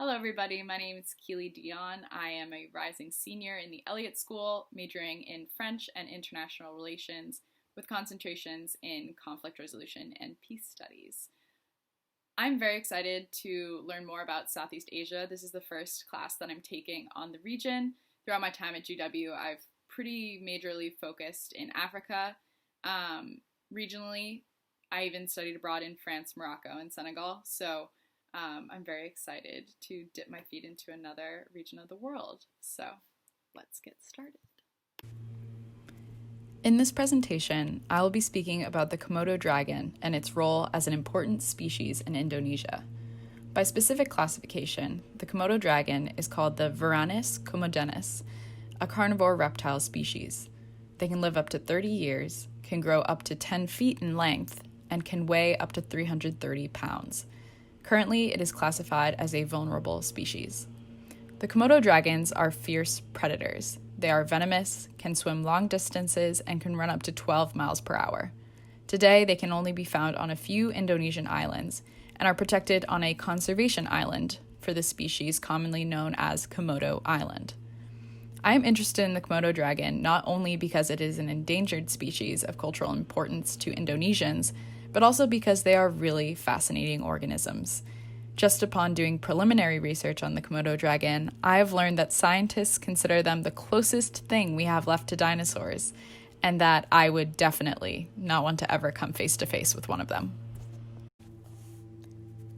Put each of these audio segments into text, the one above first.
Hello, everybody. My name is Keely Dion. I am a rising senior in the Elliott School, majoring in French and International Relations with concentrations in conflict resolution and peace studies. I'm very excited to learn more about Southeast Asia. This is the first class that I'm taking on the region. Throughout my time at GW, I've pretty majorly focused in Africa. Regionally, I even studied abroad in France, Morocco, and Senegal. So I'm very excited to dip my feet into another region of the world. So let's get started. In this presentation, I will be speaking about the Komodo dragon and its role as an important species in Indonesia. By specific classification, the Komodo dragon is called the Varanus comodenus, a carnivore reptile species. They can live up to 30 years, can grow up to 10 feet in length, and can weigh up to 330 pounds. Currently, it is classified as a vulnerable species. The Komodo dragons are fierce predators. They are venomous, can swim long distances, and can run up to 12 miles per hour. Today, they can only be found on a few Indonesian islands and are protected on a conservation island for the species commonly known as Komodo Island. I am interested in the Komodo dragon not only because it is an endangered species of cultural importance to Indonesians, but also because they are really fascinating organisms. Just upon doing preliminary research on the Komodo dragon, I have learned that scientists consider them the closest thing we have left to dinosaurs, and that I would definitely not want to ever come face to face with one of them.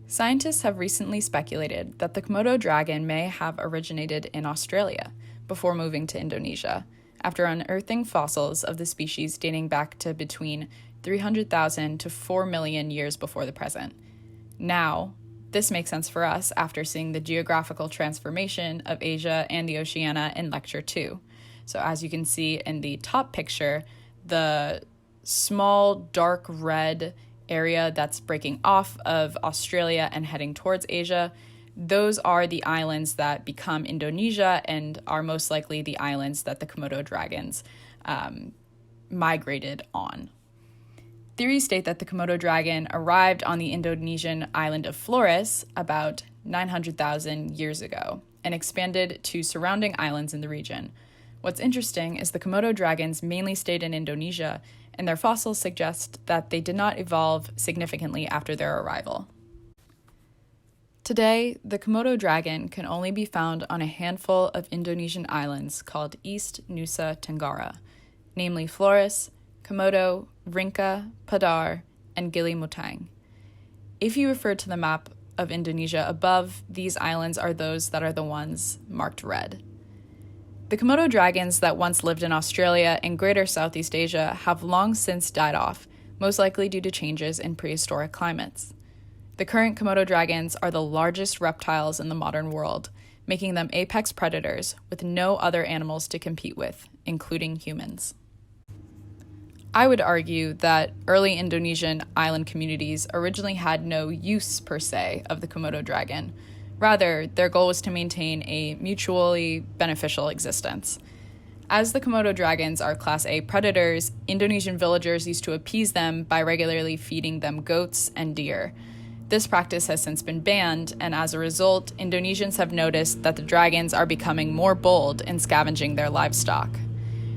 Scientists have recently speculated that the Komodo dragon may have originated in Australia before moving to Indonesia, after unearthing fossils of the species dating back to between 300,000 to 4 million years before the present. Now, this makes sense for us after seeing the geographical transformation of Asia and the Oceania in Lecture 2. So as you can see in the top picture, the small dark red area that's breaking off of Australia and heading towards Asia, those are the islands that become Indonesia and are most likely the islands that the Komodo dragons migrated on. Theories state that the Komodo dragon arrived on the Indonesian island of Flores about 900,000 years ago and expanded to surrounding islands in the region. What's interesting is the Komodo dragons mainly stayed in Indonesia, and their fossils suggest that they did not evolve significantly after their arrival. Today, the Komodo dragon can only be found on a handful of Indonesian islands called East Nusa Tenggara, namely Flores, Komodo, Rinca, Padar, and Gili Mutang. If you refer to the map of Indonesia above, these islands are those that are the ones marked red. The Komodo dragons that once lived in Australia and greater Southeast Asia have long since died off, most likely due to changes in prehistoric climates. The current Komodo dragons are the largest reptiles in the modern world, making them apex predators with no other animals to compete with, including humans. I would argue that early Indonesian island communities originally had no use per se of the Komodo dragon. Rather, their goal was to maintain a mutually beneficial existence. As the Komodo dragons are Class A predators, Indonesian villagers used to appease them by regularly feeding them goats and deer. This practice has since been banned, and as a result, Indonesians have noticed that the dragons are becoming more bold in scavenging their livestock.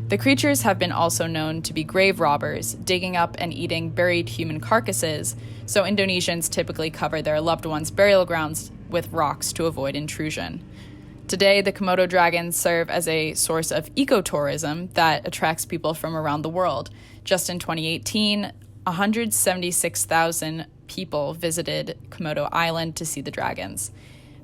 The creatures have been also known to be grave robbers, digging up and eating buried human carcasses, so Indonesians typically cover their loved ones' burial grounds with rocks to avoid intrusion. Today, the Komodo dragons serve as a source of ecotourism that attracts people from around the world. Just in 2018, 176,000 people visited Komodo Island to see the dragons.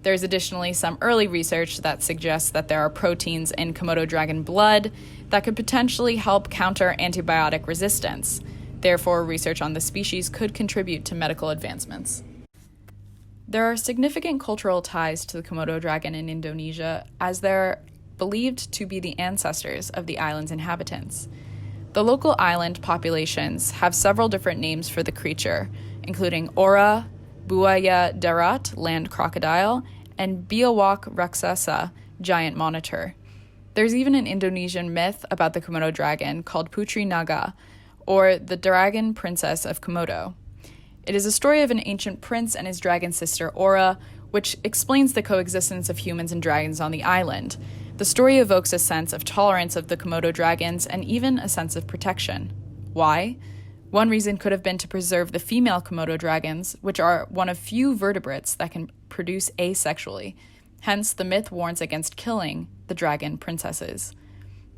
There's additionally some early research that suggests that there are proteins in Komodo dragon blood that could potentially help counter antibiotic resistance. Therefore, research on the species could contribute to medical advancements. There are significant cultural ties to the Komodo dragon in Indonesia, as they're believed to be the ancestors of the island's inhabitants. The local island populations have several different names for the creature, including Ora, Buaya darat, land crocodile, and Biawak raksasa, giant monitor. There's even an Indonesian myth about the Komodo dragon called Putri Naga, or the Dragon Princess of Komodo. It is a story of an ancient prince and his dragon sister Ora which explains the coexistence of humans and dragons on the island. The story evokes a sense of tolerance of the Komodo dragons and even a sense of protection. Why? One reason could have been to preserve the female Komodo dragons, which are one of few vertebrates that can produce asexually. Hence, the myth warns against killing the dragon princesses.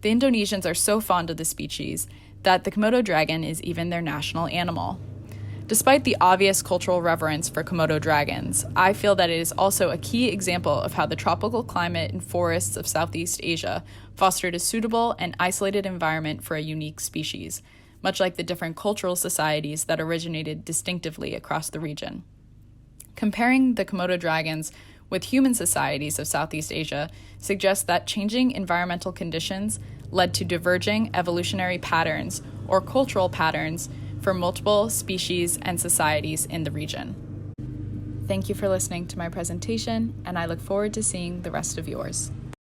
The Indonesians are so fond of the species that the Komodo dragon is even their national animal. Despite the obvious cultural reverence for Komodo dragons, I feel that it is also a key example of how the tropical climate and forests of Southeast Asia fostered a suitable and isolated environment for a unique species, much like the different cultural societies that originated distinctively across the region. Comparing the Komodo dragons with human societies of Southeast Asia suggests that changing environmental conditions led to diverging evolutionary patterns or cultural patterns for multiple species and societies in the region. Thank you for listening to my presentation, and I look forward to seeing the rest of yours.